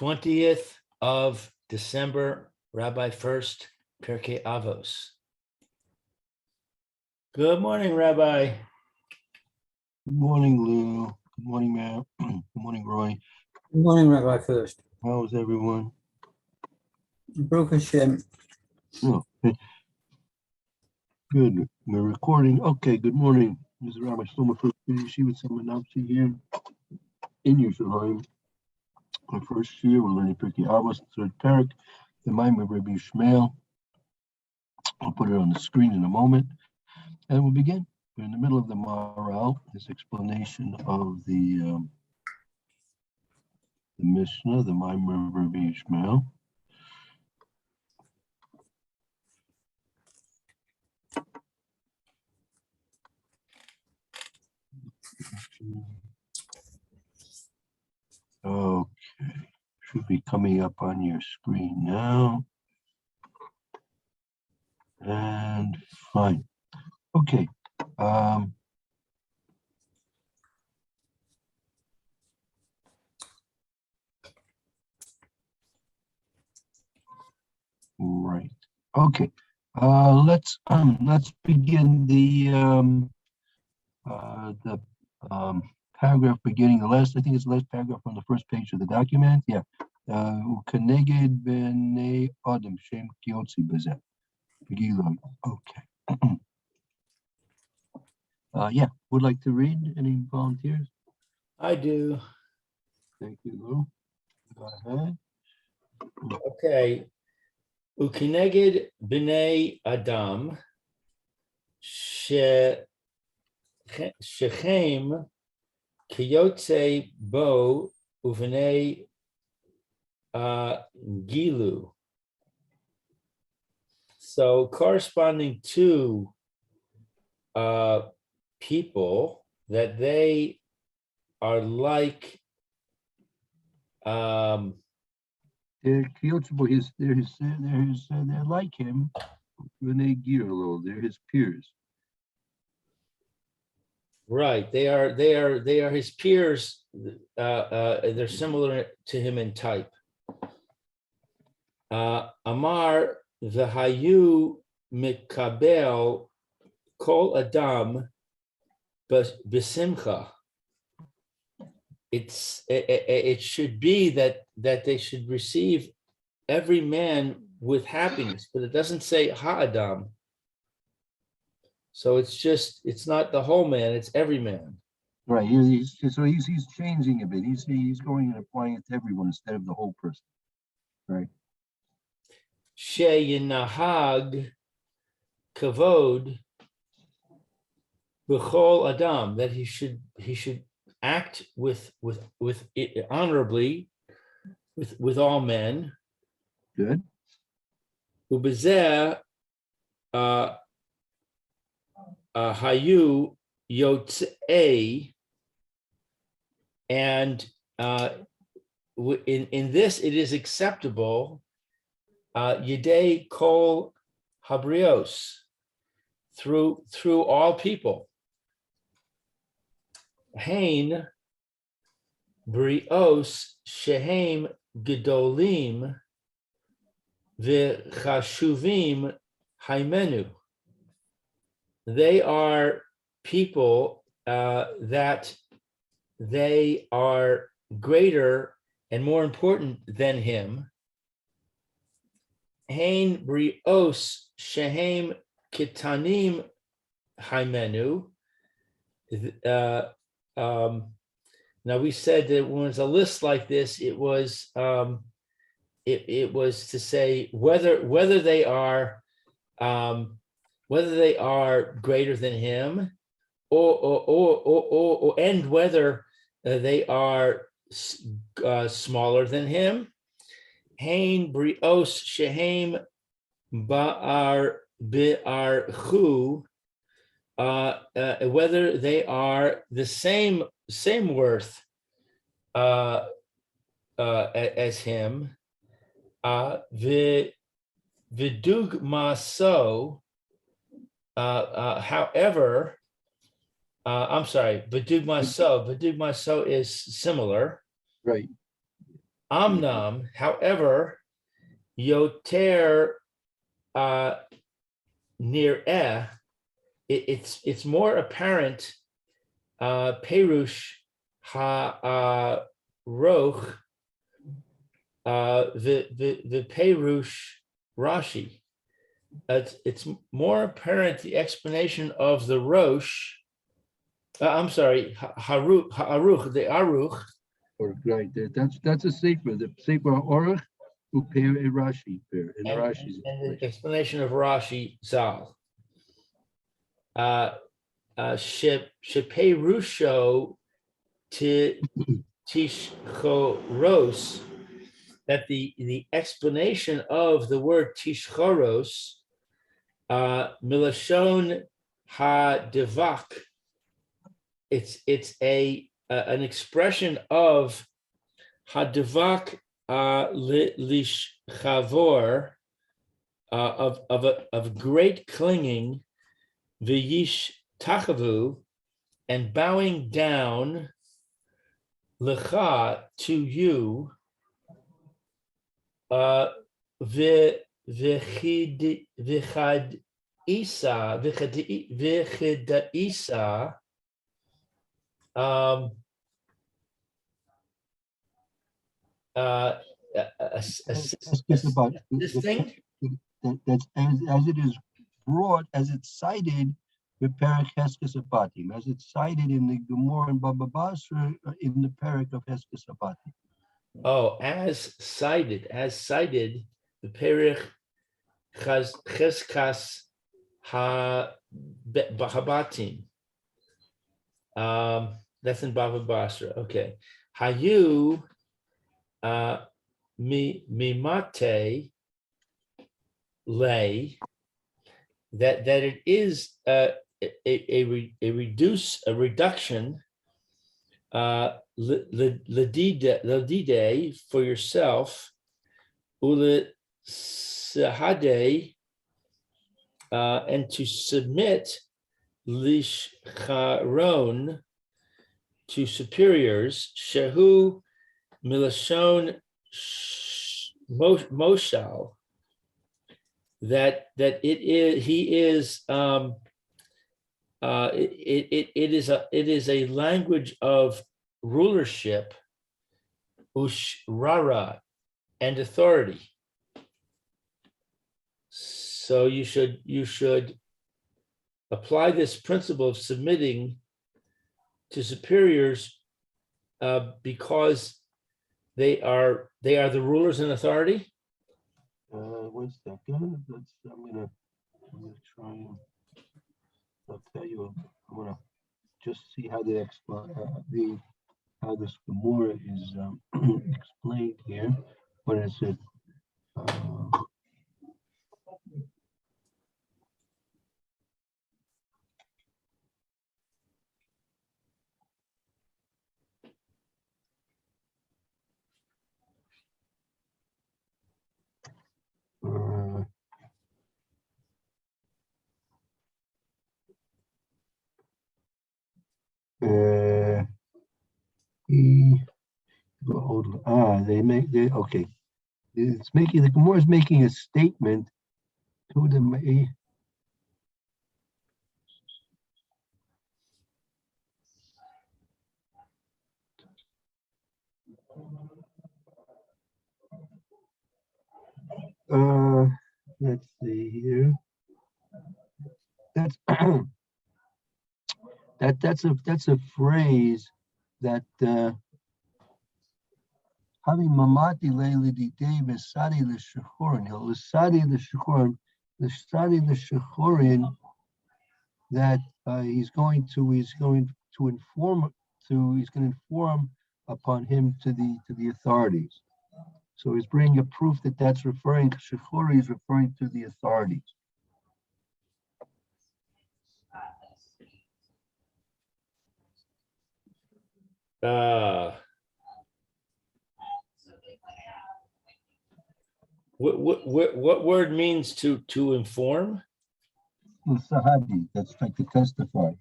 20th of December, Rabbi Furst, Pirkei Avos. Good morning, Rabbi. Good morning, Lou. Good morning, Matt. Good morning, Roy. Good morning, Rabbi Furst. How's everyone? Baruch Hashem. Oh, good. We're recording. Okay, good morning. This is Rabbi Shlomo Furst with some announcing here in Yerushalayim. Our first year, we're learning Pirkei Avos, third parak, the Maimon of Rabbi Shmuel. I'll put it on the screen in a moment, and we'll begin. We're in the middle of the Maharal, this explanation of the Mishnah, the Maimon of Rabbi Shmuel. Okay, should be coming up on your screen now. And fine. Okay. Right. Okay. Let's begin the paragraph beginning I think it's the last paragraph on the first page of the document. Yeah. Ukeneged b'nei adam shem kiyotzi b'zeh. Okay. Yeah. Would like to read? Any volunteers? I do. Thank you, Lou. Go ahead. Okay. Ukineged b'nei Adam shechem kiyotze bo uvnei gilu. So corresponding to people that they are like They're like him. Renee Giro, they're his peers. right. They are his peers. They're similar to him in type. Amar v'hayu mikabel kol adam b'simcha. It should be that they should receive every man with happiness, but it doesn't say ha'adam. So it's not the whole man, it's every man. Right. He's changing a bit. He's going and applying it to everyone instead of the whole person. Right. She'yinahag kavod b'chol adam, that he should act with it honorably with all men. Good. Ubezeh hayu yotzei, and in this it is acceptable yedei kol habrios, through all people. Hain brios shehem gedolim v'chashuvim haimenu. They are people that they are greater and more important than him. Hain brios shehem kitanim haimenu. Now we said that when it's a list like this, it was it was to say whether they are greater than him, or and whether they are smaller than him. Hain brios shehem ba'ar bi'archu. Whether they are the same worth as him, v'dugmaso. However, I'm sorry, v'dugmaso is similar. Right. Amnam, however, yoter near it's more apparent. Perush ha roch the Perush Rashi. It's more apparent the explanation of the Rosh. I'm sorry, Aruch, the Aruch. Or right, that's a sefer. The sefer Orach who pair a Rashi pair and Rashi's And the explanation of Rashi Zal. Sheperusho tishchoros, that the explanation of the word tishchoros, milashon ha-devak, it's an expression of ha-devak lishchavor, of great clinging, v'yish tachavu, and bowing down, lecha, to you, v'chid isa, assisting. That's as it is brought, as it's cited with Perek Heskes Abatim, as it's cited in the Gemara and Baba Basra in the Perek of Heskes Abatim. Oh, as cited, the Perek Cheskas Habatim. That's in Baba Basra. Okay. Hayu mimate lay, that it is a reduction, ledide, for yourself, ule sahade, and to submit, lishcharon, to superiors, shehu milashon moshal, that it is, he is, it is a language of rulership, ushrara, and authority. So you should apply this principle of submitting to superiors, because they are the rulers in authority. 1 second. I'm gonna try and I'll tell you. I'm gonna just see how how this Gemara is explained here. What is it? Okay. It's making, the Gemara is making a statement to the let's see here. That's that's a phrase that having mamati leili Davis sadi l'shechorin, l'sadi l'shechorin, that he's going to inform upon him to the authorities. So he's bringing a proof that that's referring, shechori is referring to the authorities. What word means to inform? Sahadi, that's like to testify.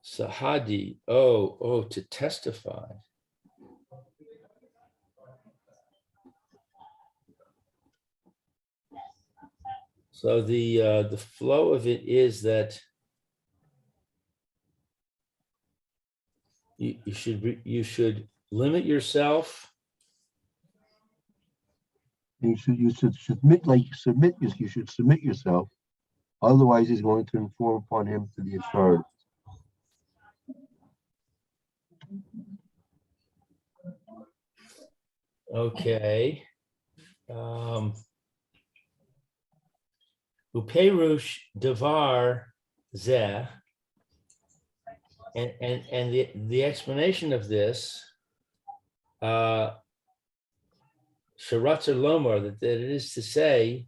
Sahadi, oh, to testify. So the flow of it is that you should limit yourself. You should submit, you should submit yourself. Otherwise, he's going to inform upon him to the authority. Okay. Uperush Devar Zeh. And the explanation of this, Sharatzer Lomar, that it is to say,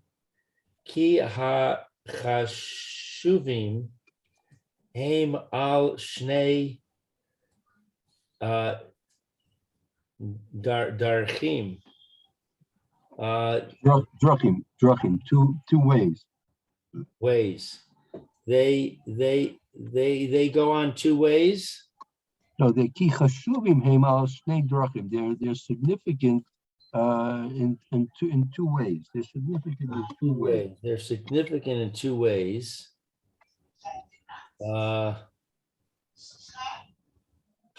Ki ha chashuvim heim al shnei darchim. Drachim, two ways. Ways. They go on two ways. No, the ki chashuvim heim al shnei drachim. They're significant in two ways. They're significant in two ways. They're significant in two ways.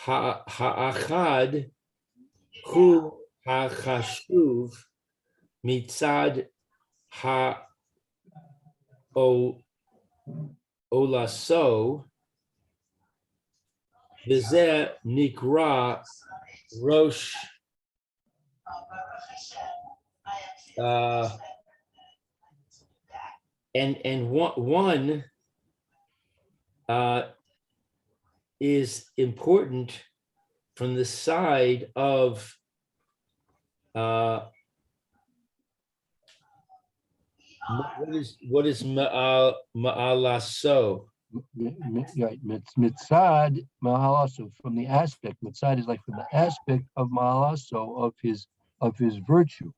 Ha'achad hu ha'chashuv mitzad ha'olaso v'zeh nikra rosh and one is important from the side of what is ma'alaso? Mitzad mahalaso, from the aspect. Mitzad is like from the aspect of mahalaso, of his virtue.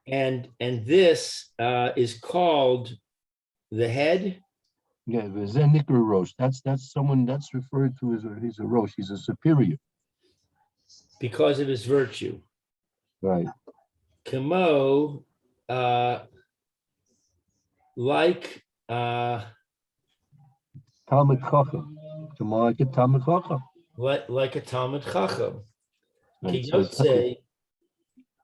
And this is called the head. Yeah, the Zenikra Rosh. That's someone that's referred to as he's a Rosh. He's a superior because of his virtue. Right. Kamo, like Talmud Chacham. Like a Talmud Chacham. Like a Talmud Chacham. Right,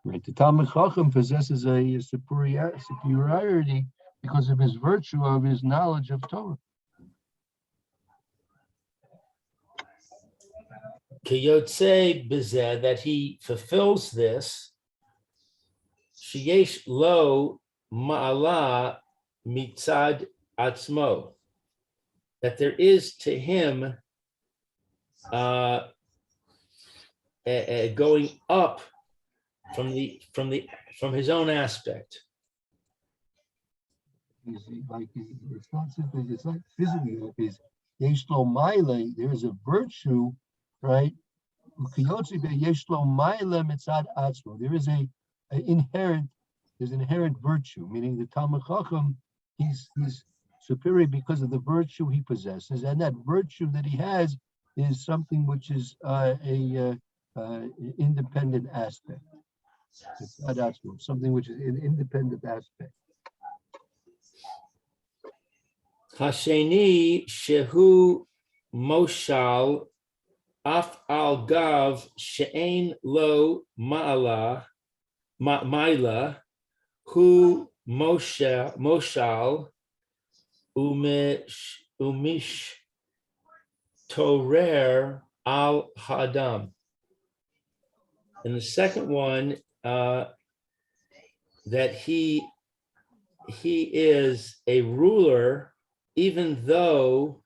right. The Talmud Chacham possesses a superiority because of his virtue, of his knowledge of Torah. Kiyotze bezeh, that he fulfills this. Sheyesh lo ma'ala mitzad atzmo, that there is to him going up from his own aspect. It's like physically, like yesh lo ma'ale, there is a virtue, right? Yesh lo ma'ale mitzad atzmo. There is there's an inherent virtue, meaning the Talmud Chacham, he's superior because of the virtue he possesses, and that virtue that he has is something which is a independent aspect. It's something which is an independent aspect. Hasheni shehu moshal af al gav she'ein lo ma'ala ma'ila hu moshal umish torer al hadam. And the second one, that he is a ruler, even though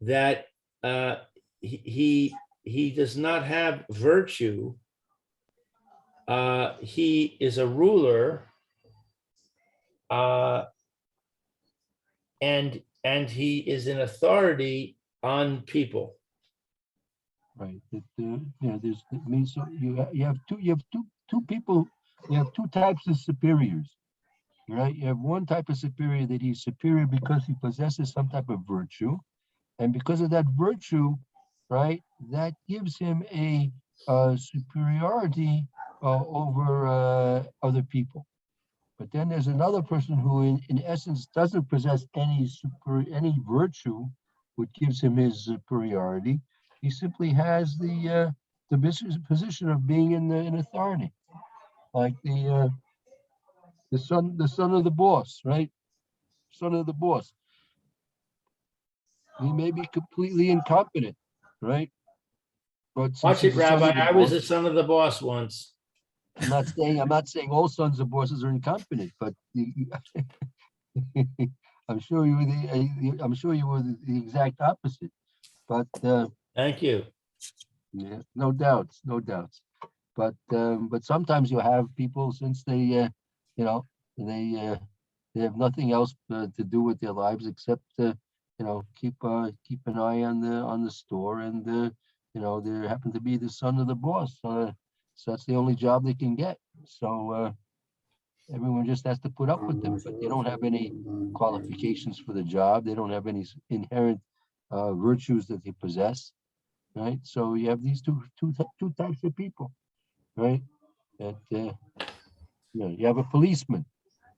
that he does not have virtue. He is a ruler, and he is an authority on people. Right. There's it means so you have two people. You have two types of superiors. Right. You have one type of superior that he's superior because he possesses some type of virtue, and because of that virtue, right, that gives him a superiority over other people. But then there's another person who, in essence, doesn't possess any virtue, which gives him his superiority. He simply has the position of being in authority, like the son of the boss, right? Son of the boss. He may be completely incompetent, right? But since Watch it, he's the son Rabbi. of the I was boss, the son of the boss once. I'm not saying all sons of bosses are incompetent, but I'm sure you were the exact opposite. But Thank you. yeah, no doubts, no doubts. But sometimes you have people, since they they have nothing else to do with their lives except keep an eye on the store, and they happen to be the son of the boss. So that's the only job they can get. So everyone just has to put up with them, but they don't have any qualifications for the job. They don't have any inherent virtues that they possess, right? So you have these two types of people, right? That you have a policeman.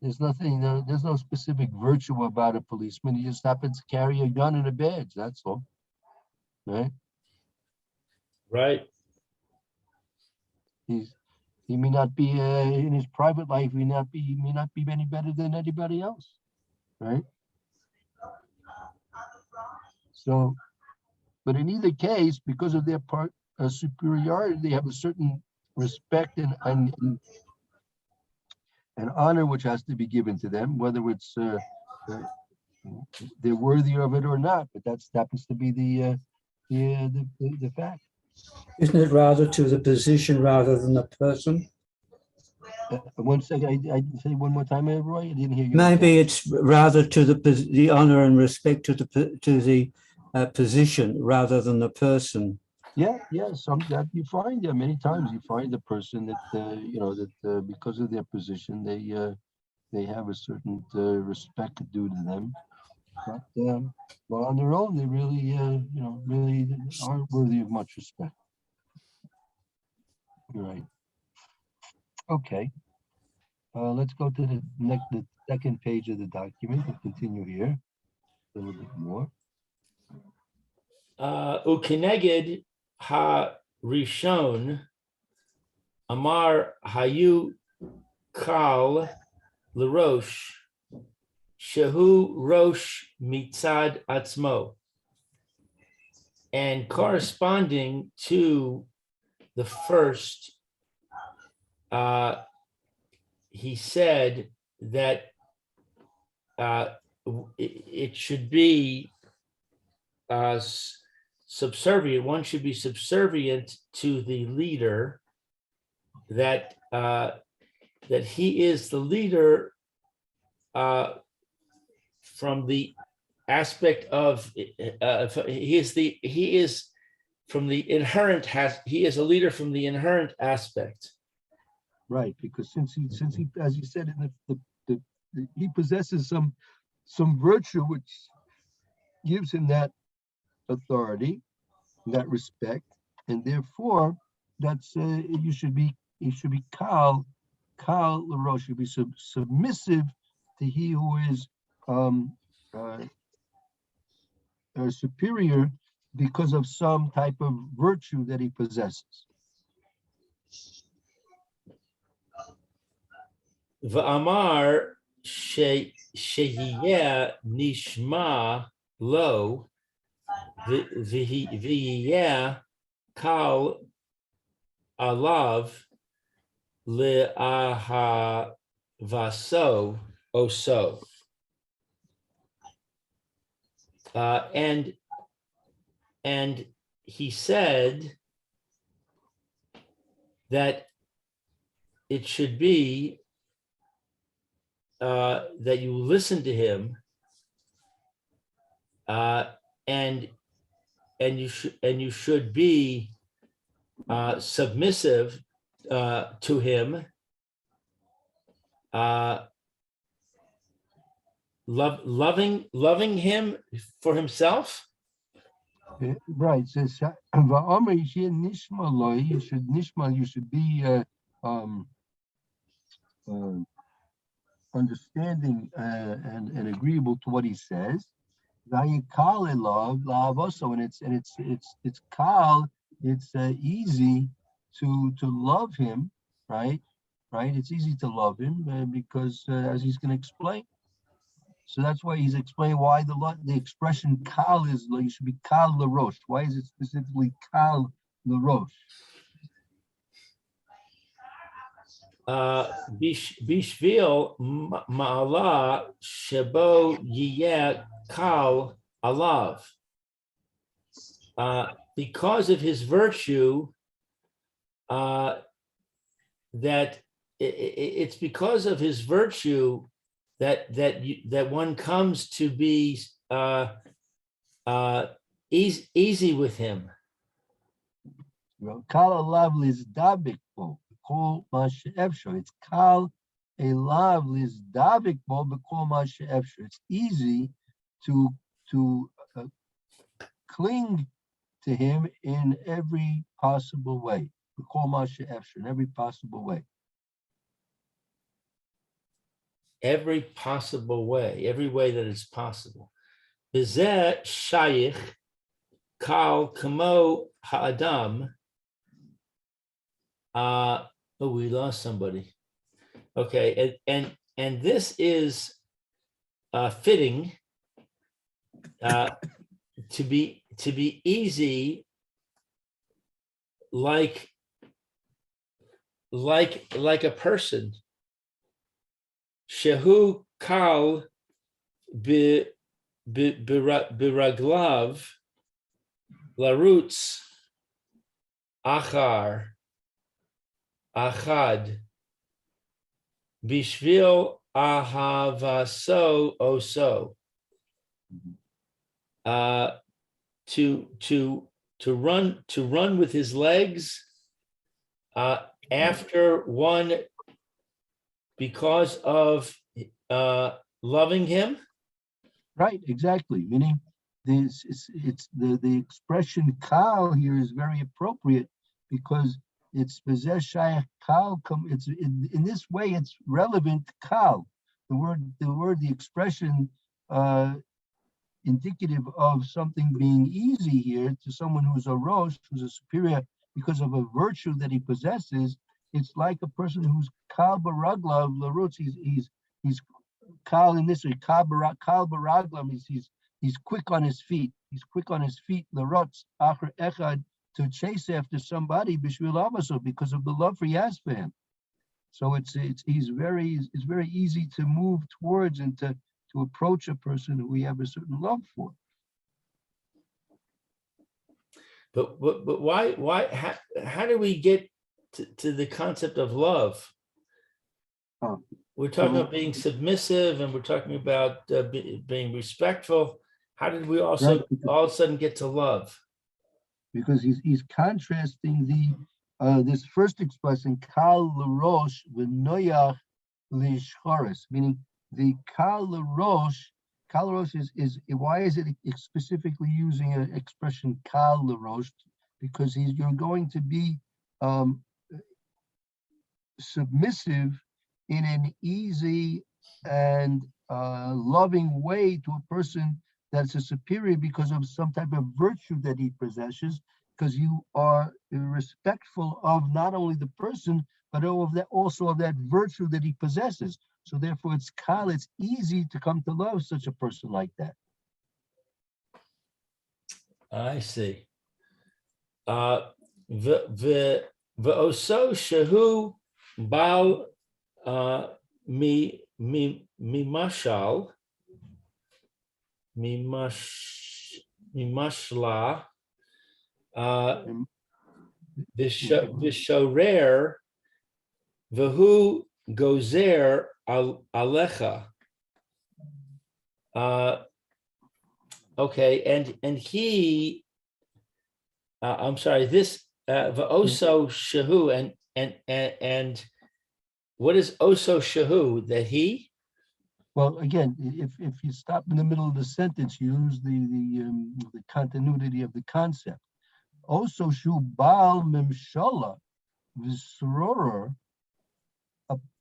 There's nothing. There's no specific virtue about a policeman. He just happens to carry a gun and a badge. That's all, right? Right. He may not be in his private life. He may not be any better than anybody else, right? So, but in either case, because of their superiority, they have a certain respect and honor which has to be given to them, whether it's they're worthy of it or not. But that happens to be the fact. Isn't it rather to the position rather than the person? 1 second, I say one more time, Roy. I didn't hear you. Maybe it's rather to the honor and respect to the position rather than the person. Yeah, some that you find. Yeah, many times you find the person that because of their position they have a certain respect due to them, but on their own they really really aren't worthy of much respect. Right. Okay. Let's go to the second page of the document and continue here a little bit more. Ukeneged ha rishon amar hayu kal l'rosh shehu rosh mitzad atzmo. And corresponding to the first, he said that it should be subservient. One should be subservient to the leader. That he is the leader from the aspect of he is from the inherent he is a leader from the inherent aspect. Right, because since he as you said in he possesses some virtue which gives him that authority, that respect, and therefore that's he should be kal l'rosh, should be submissive to he who is superior because of some type of virtue that he possesses. V'amar shehiyeh nishma lo v'yeh kal alav le'ahavaso oso. And he said that it should be that you listen to him, and you should be submissive to him, loving him for himself. Right. Says you should be um, uh, understanding and agreeable to what he says. Vayikal love also, and it's kal. It's easy to love him, right? Right. It's easy to love him because as he's going to explain. So that's why he's explaining why the expression kal is like you should be kal larosh. Why is it specifically kal larosh? Bishvil ma'ala shebo yiyeh kal alav. Because of his virtue, that it's because of his virtue that one comes to be easy with him. Kal alav lizdabik bo b'kol ma she'efshar. It's kal alav lizdabik bo b'kol ma she'efshar. It's easy to cling to him in every possible way. B'kol ma she'efshar, in every possible way. Every possible way, every way that is possible. Bizeh shayich kal kamo ha'adam. We lost somebody. Okay, and this is fitting to be easy, like a person. Shehu kal biraglav larutz achar achad bishvil ahavaso oso. To run with his legs after one because of loving him. Right, exactly. Meaning this it's the expression kal here is very appropriate because it's shayach kal. It's in this way it's relevant to kal. The expression indicative of something being easy here to someone who's a rosh, who's a superior because of a virtue that he possesses. It's like a person who's kal baraglav larutz. He's kal in this way. Kal baraglam. He's quick on his feet. He's quick on his feet. Larutz acher echad, to chase after somebody b'shvil avaso, because of the love he has for him. So it's very easy to move towards and to approach a person who we have a certain love for. But why how do we get to the concept of love? We're talking about being submissive, and we're talking about being respectful. How did we also all of a sudden get to love? Because he's contrasting this first expression kal l'rosh v'noyach l'shcharis, meaning the kal l'rosh is why is it specifically using an expression kal l'rosh? Because you're going to be submissive in an easy and loving way to a person that's a superior because of some type of virtue that he possesses, because you are respectful of not only the person, but also of that virtue that he possesses. So therefore it's easy to come to love such a person like that. I see. V'oso shehu bal mimashal mimashla vishorer v'hu gozer alecha. Okay, and he, I'm sorry, this v'oso shehu, and what is oso shehu? That he? Well, again, if you stop in the middle of the sentence, you lose the continuity of the concept. Oso shu bal memshala v'srorer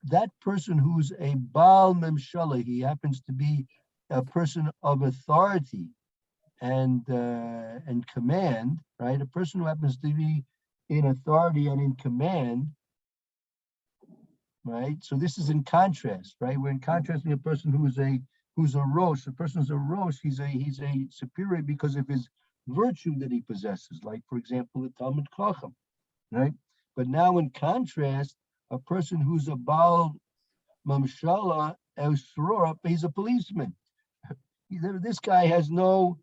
that person who's a Baal Memshala, he happens to be a person of authority and command, right? A person who happens to be in authority and in command, right? So this is in contrast, right? We're in contrasting a person who's a Rosh. A person who's a Rosh, he's a superior because of his virtue that he possesses, like for example, the Talmud Chacham, right? But now in contrast, a person who's a Baal Mamshala El Srora, he's a policeman. This guy has no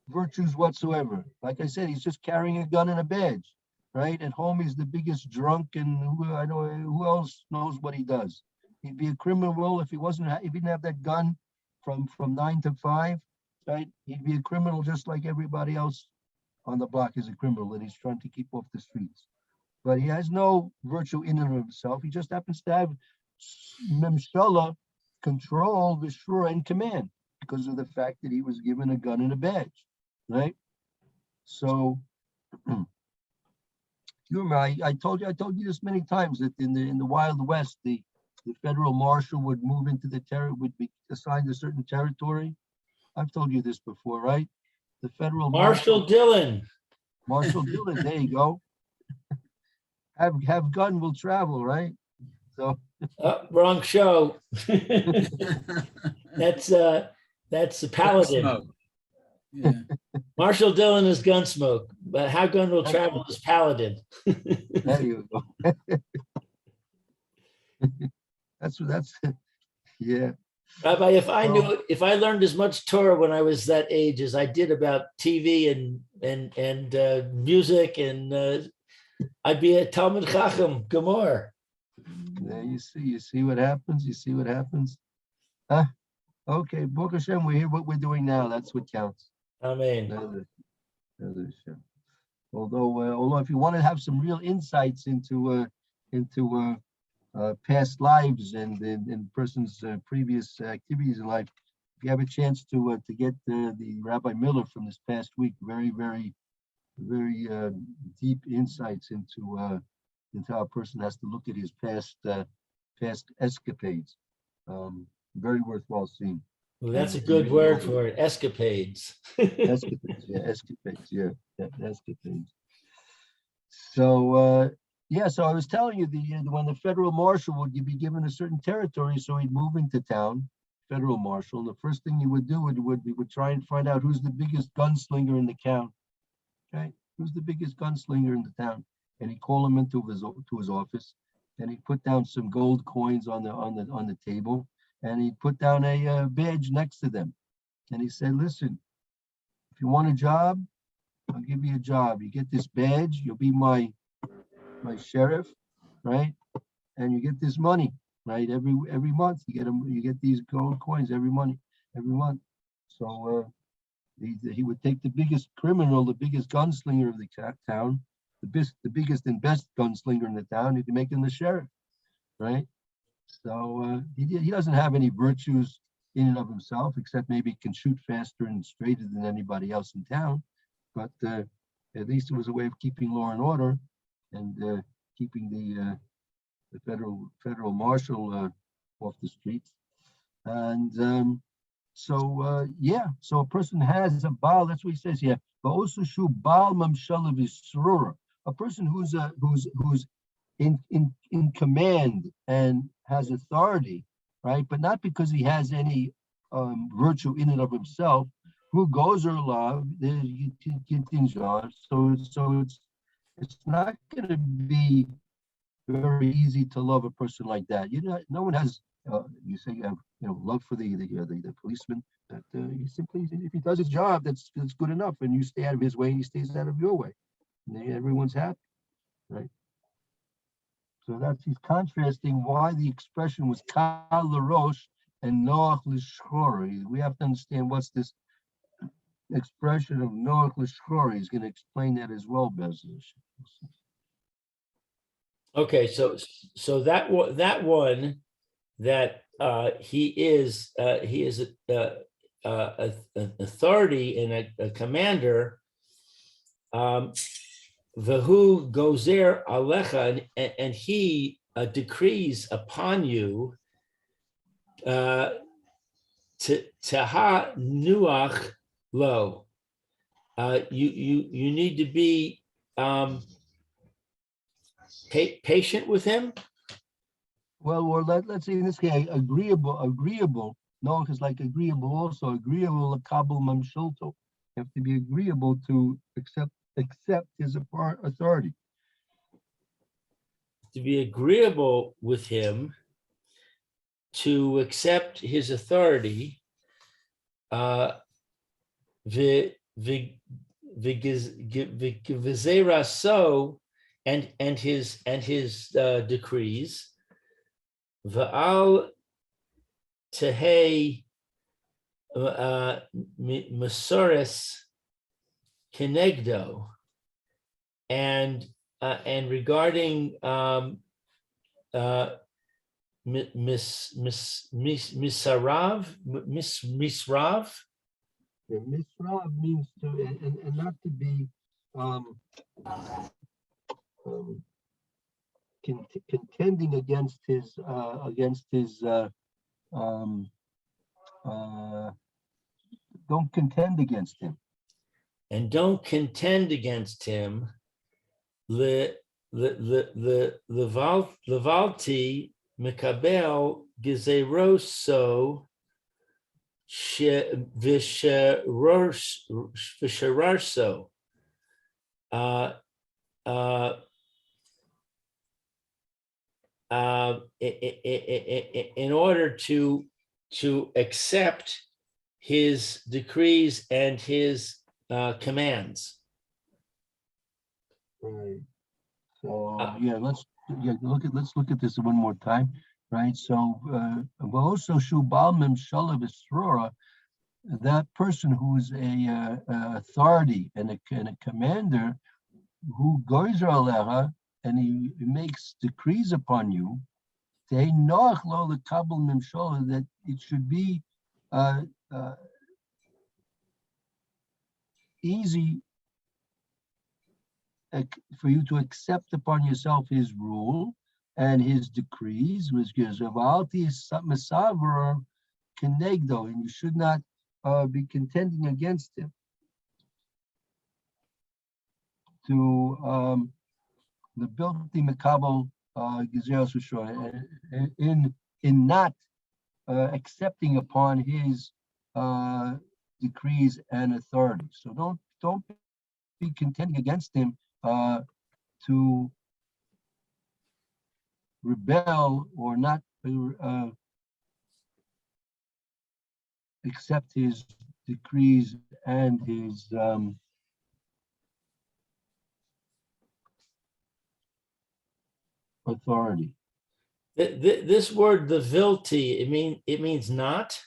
virtues whatsoever. Like I said, he's just carrying a gun and a badge, right? At home, he's the biggest drunk, and who else knows what he does. He'd be a criminal if he didn't have that gun from 9 to 5, right? He'd be a criminal just like everybody else on the block is a criminal that he's trying to keep off the streets. But he has no virtue in and of himself. He just happens to have memshala, control, vishra, and command because of the fact that he was given a gun and a badge, right? So, you remember, I told you this many times that in the Wild West, the federal marshal would move into the would be assigned a certain territory. I've told you this before, right? The federal Marshall Dillon. Marshall Dillon, there you go. Have gun will travel, right? So Wrong show. That's the Paladin. Gunsmoke. Yeah. Marshall Dillon is Gunsmoke, but How Gun Will Travel is Paladin. there you go. that's yeah. Rabbi, if I learned as much Torah when I was that age as I did about TV and music, and I'd be a Talmud Chacham Gemor. There you see what happens. You see what happens. Huh? Okay, Baruch Hashem, we hear what we're doing now. That's what counts. Amen. Although if you want to have some real insights into past lives and person's previous activities in life, if you have a chance to get the Rabbi Miller from this past week, very, very, very deep insights into how a person has to look at his past escapades. Very worthwhile seeing. Well, that's a good word for it. Escapades. Escapades, escapades. So so I was telling you when the federal marshal would be given a certain territory, so he'd move into town, federal marshal. The first thing he would do would try and find out who's the biggest gunslinger in the town. Okay, who's the biggest gunslinger in the town, and he'd call him into his office, and he'd put down some gold coins on the table, and he'd put down a badge next to them, and he said, "Listen, if you want a job, I'll give you a job. You get this badge, you'll be my sheriff, right? And you get this money, right? Every month you get these gold coins every month. So he would take the biggest criminal, the biggest gunslinger of the town, the biggest and best gunslinger in the town. He'd make him the sheriff, right? So he doesn't have any virtues in and of himself, except maybe he can shoot faster and straighter than anybody else in town. But at least it was a way of keeping law and order and keeping the federal marshal off the streets. And so a person has a Baal, that's what he says here. But also shu Baal Mamshala Visrura, a person who's in command and has authority, right? But not because he has any virtue in and of himself. Who goes or love? So it's not going to be very easy to love a person like that. No one has. You say you have love for the policeman. That he simply, if he does his job, that's good enough, and you stay out of his way, and he stays out of your way, and everyone's happy, right? So he's contrasting why the expression was kal l'rosh and noach l'shchori. We have to understand what's this expression of noach l'shchori. He's going to explain that as well, Bezos. Okay, so that one that he is an authority and a commander. Vahu gozer alecha, and he decrees upon you, taha nuach lo. You need to be patient with him. Well, or let's say in this case, agreeable. Noach is like agreeable also. Agreeable lakabel mamshulto. You have to be agreeable to accept his authority. To be agreeable with him, to accept his authority, v'gevizera so, and his decrees, v'al tehei mesores kenegdo, and regarding misrav. Yeah, misrav means to and not to be contending against his don't contend against him. And don't contend against him. Levalti mikabel gezeroso vishararso. In order to accept his decrees and his commands. Right. So let's look at this one more time. Right. So also shubal memshala v'srora, that person who is a authority and a commander who goes aleha and he makes decrees upon you, that it should be easy for you to accept upon yourself his rule and his decrees, which gives kenegdo, and you should not be contending against him. To the building makabel gezeros in not accepting upon his decrees and authority. So don't be contending against him to rebel or not accept his decrees and his authority. This word, the vilti, it means not.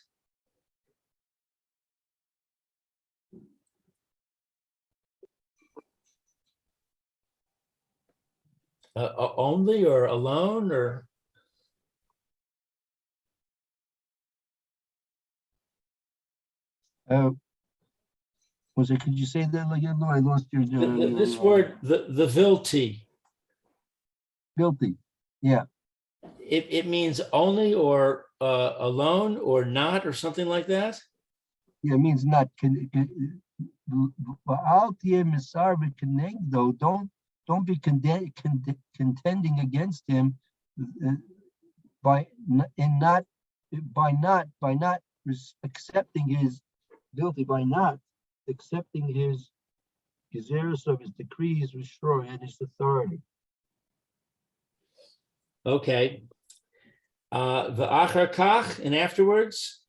Only or alone or Was it? Could you say that again? No, I lost your. this word, the vilti. Guilty. Yeah. It means only or alone or not or something like that. Yeah, it means not. Don't be contending against him by not accepting his guilty, by not accepting his gezeros of his decrees, restore and his authority. Okay. The achar kach, and afterwards.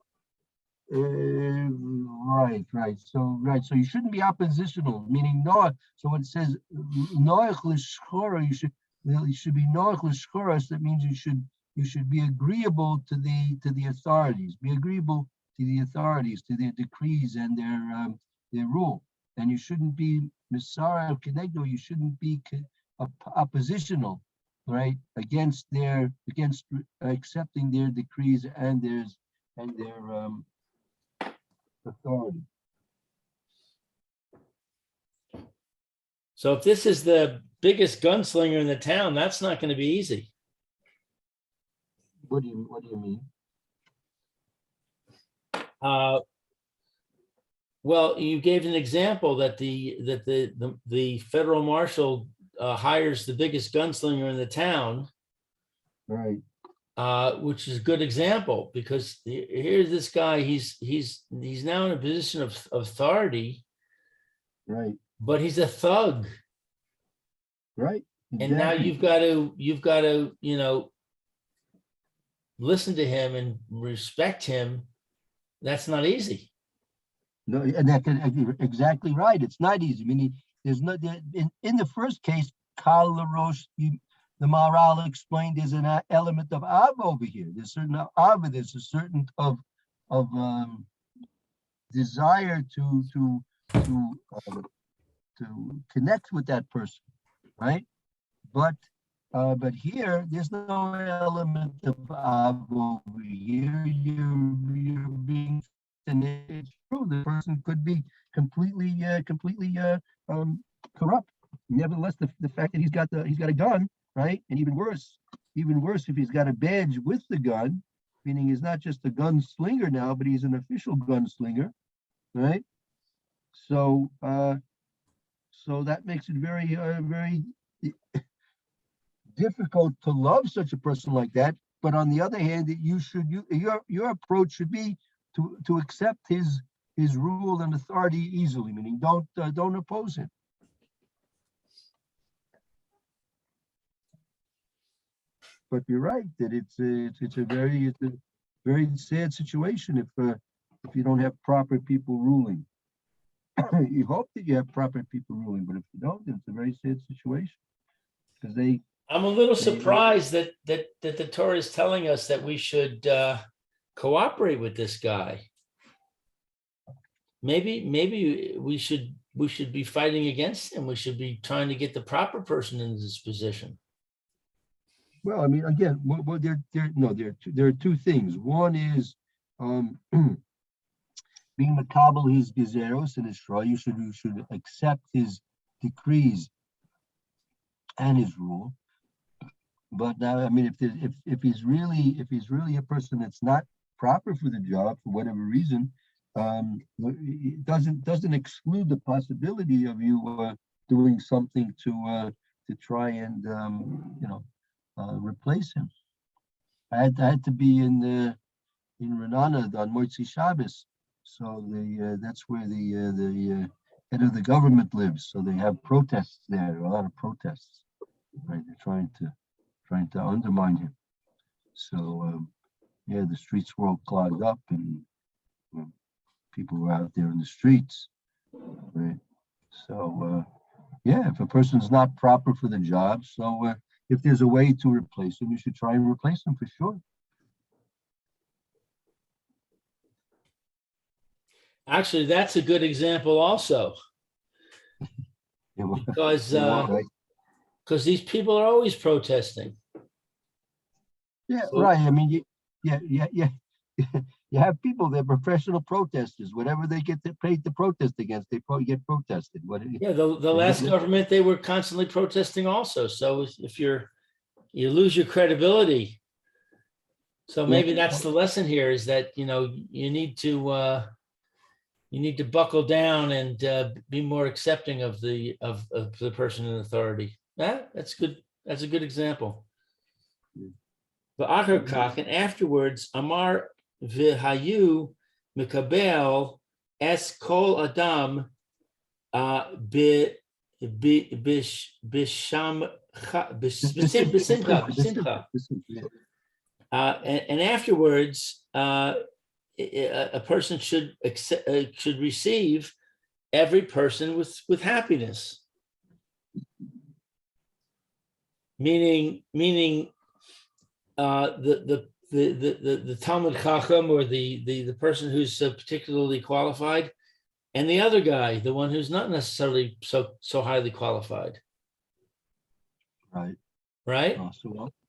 Right. So you shouldn't be oppositional, meaning Noah. So when it says Noach l'shchora, you should be Noach l'shchora. So that means you should be agreeable to the authorities. Be agreeable to the authorities, to their decrees and their rule. And you shouldn't be misara kenegdo. You shouldn't be oppositional, right, against accepting their decrees and their authority. So if this is the biggest gunslinger in the town, that's not going to be easy. What do you mean? Well, you gave an example that the federal marshal hires the biggest gunslinger in the town, Right, which is a good example because here's this guy. He's now in a position of authority, right, but he's a thug, right. and now Exactly. you've got to listen to him and respect him. That's not easy. No, and you're exactly right. It's not easy. I mean, there's no in the first case, Kal LaRoche, the Maharal explained there's an element of Av over here. There's certain Av, there's a certain of desire to connect with that person, right? But here there's no element of Av over here. You're being, and it's true. The person could be completely corrupt. Nevertheless, the fact that he's got a gun, right? And even worse if he's got a badge with the gun, meaning he's not just a gunslinger now, but he's an official gunslinger, right? So so that makes it very difficult to love such a person like that. But on the other hand, your approach should be to accept his rule and authority easily, meaning don't oppose him. But you're right that it's a very sad situation if you don't have proper people ruling. You hope that you have proper people ruling, but if you don't, it's a very sad situation because I'm a little surprised that the Torah is telling us that we should cooperate with this guy. Maybe we should be fighting against him. We should be trying to get the proper person in this position. Well, I mean, again, there are two things. One is being makabel his gezeros and his shra. You should accept his decrees and his rule. But now, I mean, if he's really a person that's not proper for the job for whatever reason, it doesn't exclude the possibility of you doing something to try and replace him. I had to be in Renana on Moitzi Shabbos, so that's where the head of the government lives. So they have protests there, a lot of protests. Right, they're trying to undermine him. So yeah, the streets were all clogged up, and people were out there in the streets. Right. So yeah, if a person's not proper for the job, so if there's a way to replace him, you should try and replace him for sure. Actually, that's a good example also, Yeah, well, because right. these people are always protesting. Yeah, So- right. I mean, yeah. You have people, they're professional protesters. Whatever they get paid to protest against, they probably get protested. Yeah, the last government, they were constantly protesting also. So if you lose your credibility. So maybe that's the lesson here, is that you need to buckle down and be more accepting of the person in authority. That's good. That's a good example. And afterwards, Amar v'hayu mikabel es kol adam b'simcha. And afterwards, a person should receive every person with happiness. Meaning, the Talmud Chacham, or the person who's particularly qualified, and the other guy, the one who's not necessarily so highly qualified. Right. Right.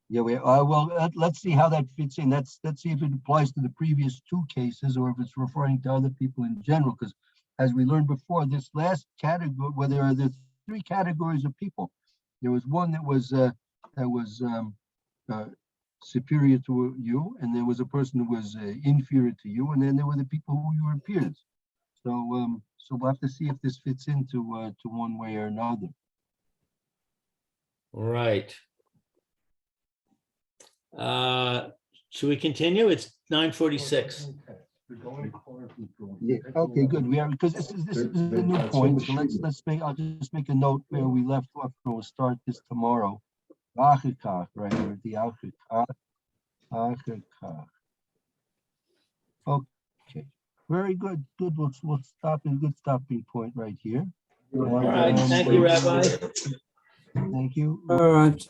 Yeah. Let's see how that fits in. Let's see if it applies to the previous two cases, or if it's referring to other people in general. Because as we learned before, this last category, where there are the three categories of people. There was one that was superior to you, and there was a person who was inferior to you, and then there were the people who you were peers. So so we'll have to see if this fits into to one way or another. Right. Should we continue? It's 9:46. Yeah. Okay, good. We are, because this is a new point. So let's make, I'll just make a note where we left off, and we'll start this tomorrow. Achikach, right here, the Achikach. Okay, very good. Good. We'll stop in good stopping point right here. All right. Thank you, Rabbi. Thank you. All right.